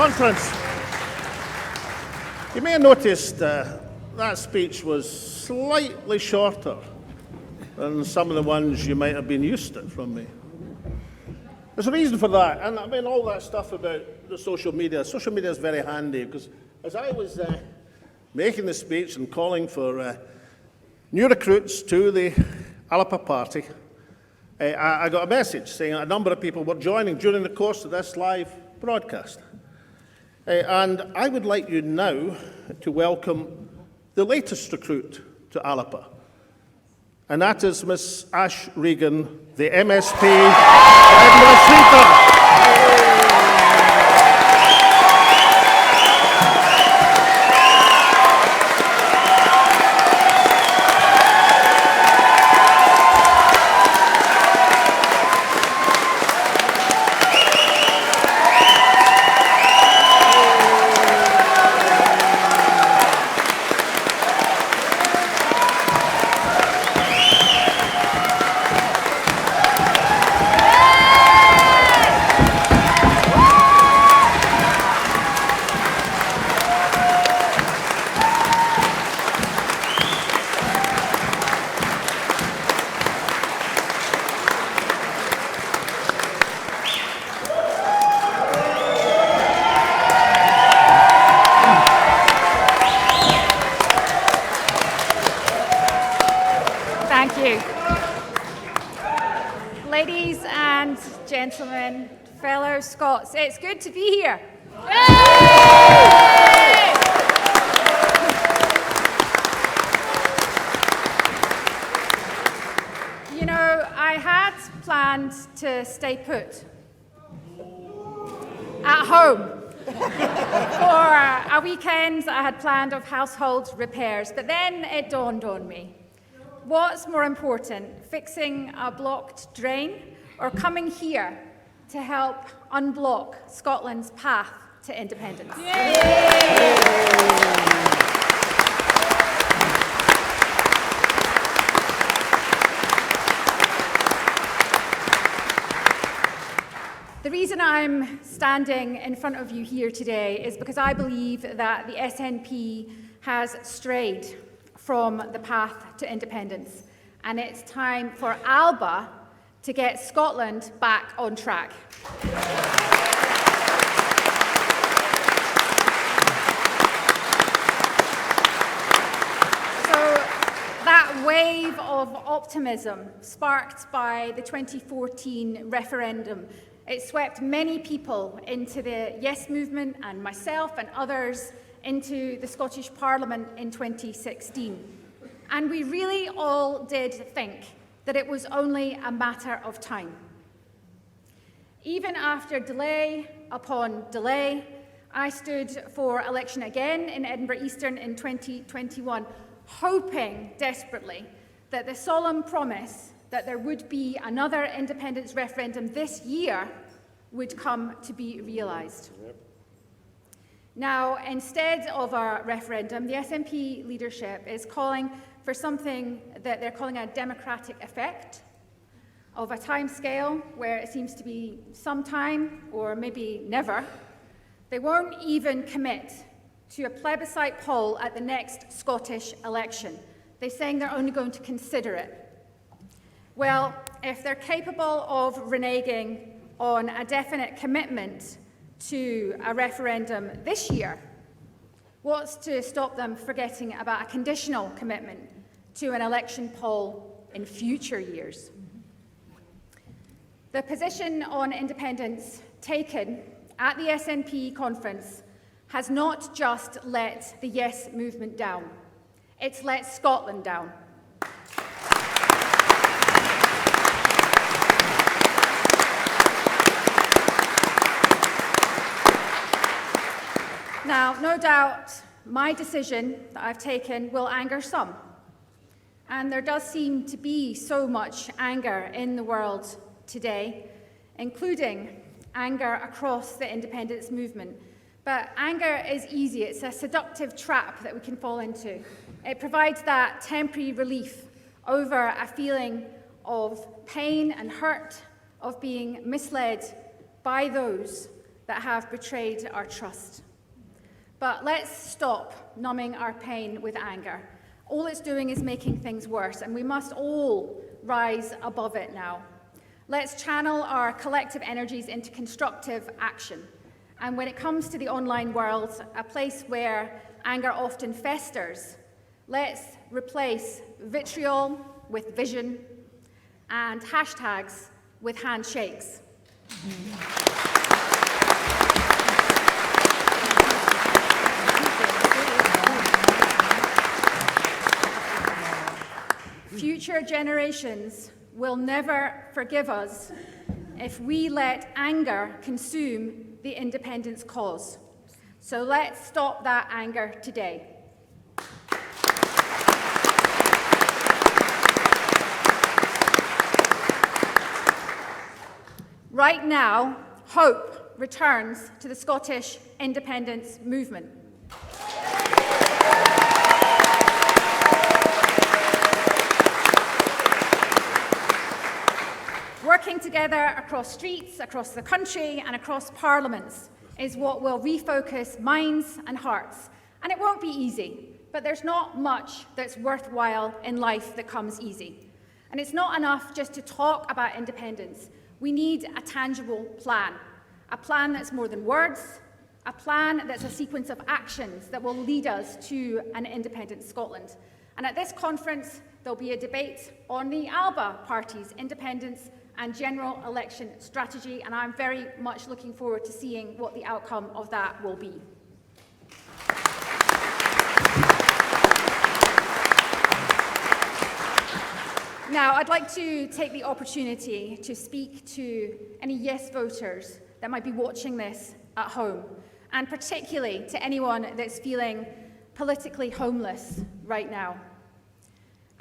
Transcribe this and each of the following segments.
conference. You may have noticed that speech was slightly shorter than some of the ones you might have been used to from me. There's a reason for that, and I mean all that stuff about the social media is very handy, because as I was making the speech and calling for new recruits to the Alba party, I got a message saying a number of people were joining during the course of this live broadcast. And I would like you now to welcome the latest recruit to Alba, and that is Miss Ash Regan, the MSP Administrator. Ladies and gentlemen, fellow Scots, it's good to be here. You know, I had planned to stay put at home for a weekend I had planned of household repairs, but then it dawned on me. What's more important, fixing a blocked drain or coming here to help unblock Scotland's path to independence? The reason I'm standing in front of you here today is because I believe that the SNP has strayed from the path to independence, and it's time for Alba to get Scotland back on track. So that wave of optimism sparked by the 2014 referendum, it swept many people into the Yes movement and myself and others into the Scottish Parliament in 2016. And we really all did think that it was only a matter of time. Even after delay upon delay, I stood for election again in Edinburgh Eastern in 2021, hoping desperately that the solemn promise that there would be another independence referendum this year would come to be realised. Yep. Now, instead of a referendum, the SNP leadership is calling for something that they're calling a democratic effect, of a timescale where it seems to be sometime or maybe never. They won't even commit to a plebiscite poll at the next Scottish election. They're saying they're only going to consider it. Well, if they're capable of reneging on a definite commitment to a referendum this year, what's to stop them forgetting about a conditional commitment to an election poll in future years? The position on independence taken at the SNP conference has not just let the Yes movement down, it's let Scotland down. Now, no doubt, my decision that I've taken will anger some. And there does seem to be so much anger in the world today, including anger across the independence movement. But anger is easy. It's a seductive trap that we can fall into. It provides that temporary relief over a feeling of pain and hurt, of being misled by those that have betrayed our trust. But let's stop numbing our pain with anger. All it's doing is making things worse, and we must all rise above it now. Let's channel our collective energies into constructive action. And when it comes to the online world, a place where anger often festers, let's replace vitriol with vision and hashtags with handshakes. Future generations will never forgive us if we let anger consume the independence cause. So let's stop that anger today. Right now, hope returns to the Scottish independence movement. Working together across streets, across the country, and across parliaments is what will refocus minds and hearts. And it won't be easy, but there's not much that's worthwhile in life that comes easy. And it's not enough just to talk about independence. We need a tangible plan, a plan that's more than words, a plan that's a sequence of actions that will lead us to an independent Scotland. And at this conference, there'll be a debate on the Alba Party's independence and general election strategy, and I'm very much looking forward to seeing what the outcome of that will be. Now, I'd like to take the opportunity to speak to any yes voters that might be watching this at home, and particularly to anyone that's feeling politically homeless right now.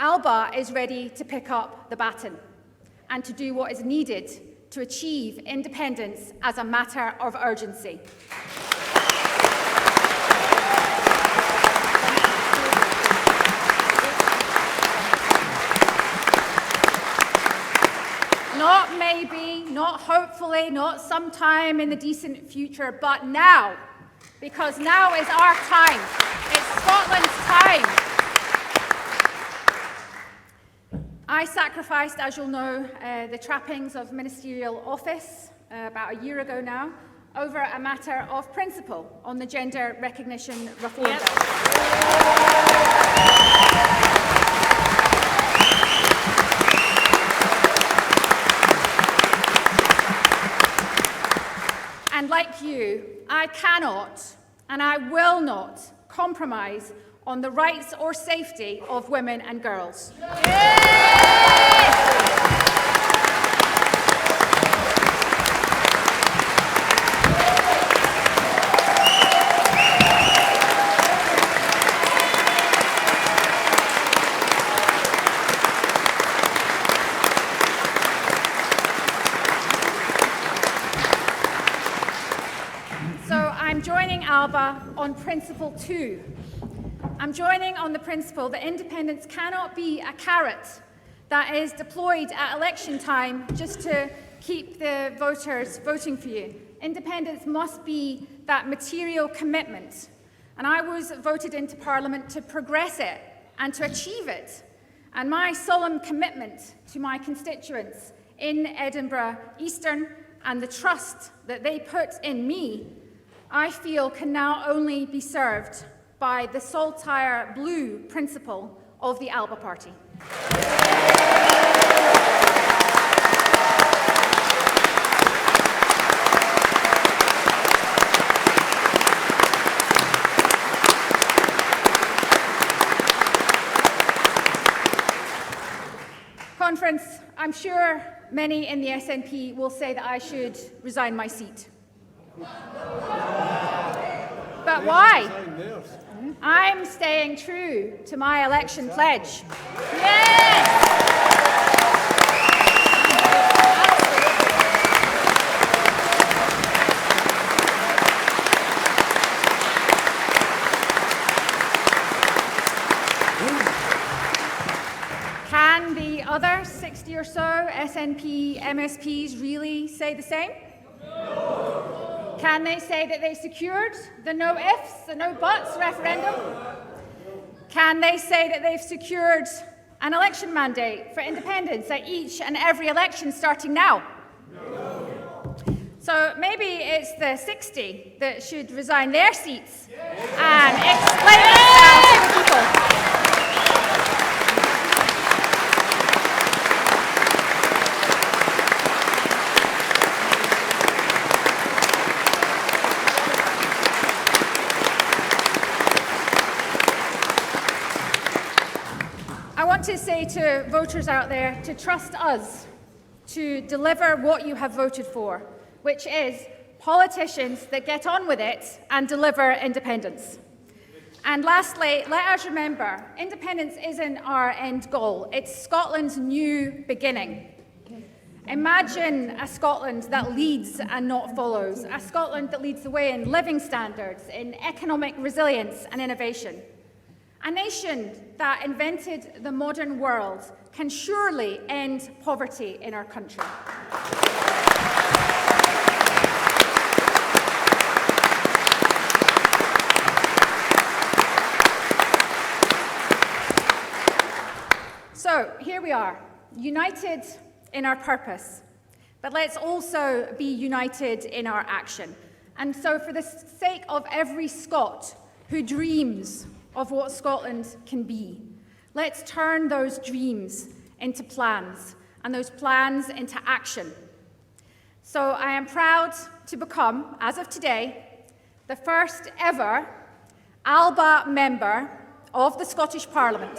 Alba is ready to pick up the baton and to do what is needed to achieve independence as a matter of urgency. Not maybe, not hopefully, not sometime in the distant future, but now, because now is our time. It's Scotland's time. I sacrificed, as you'll know, the trappings of ministerial office about a year ago now over a matter of principle on the gender recognition reform bill. And like you, I cannot and I will not compromise on the rights or safety of women and girls. So I'm joining Alba on principle 2. I'm joining on the principle that independence cannot be a carrot that is deployed at election time just to keep the voters voting for you. Independence must be that material commitment. And I was voted into Parliament to progress it and to achieve it. And my solemn commitment to my constituents in Edinburgh Eastern and the trust that they put in me, I feel can now only be served by the saltire blue principle of the Alba Party. Conference, I'm sure many in the SNP will say that I should resign my seat. But why? I'm staying true to my election pledge. Yes! Can the other 60 or so SNP MSPs really say the same? No. Can they say that they secured the no ifs, the no buts referendum? Can they say that they've secured an election mandate for independence at each and every election starting now? No. So maybe it's the 60 that should resign their seats and explain themselves to the people. I want to say to voters out there to trust us to deliver what you have voted for, which is politicians that get on with it and deliver independence. And lastly, let us remember, independence isn't our end goal. It's Scotland's new beginning. Imagine a Scotland that leads and not follows, a Scotland that leads the way in living standards, in economic resilience and innovation. A nation that invented the modern world can surely end poverty in our country. So here we are, united in our purpose, but let's also be united in our action. And so for the sake of every Scot who dreams of what Scotland can be, let's turn those dreams into plans and those plans into action. So I am proud to become, as of today, the first ever Alba member of the Scottish Parliament.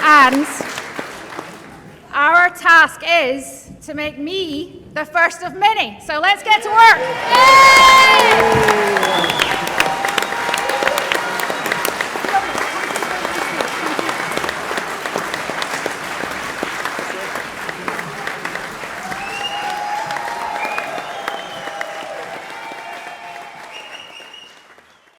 And our task is to make me the first of many. So let's get to work. Yay!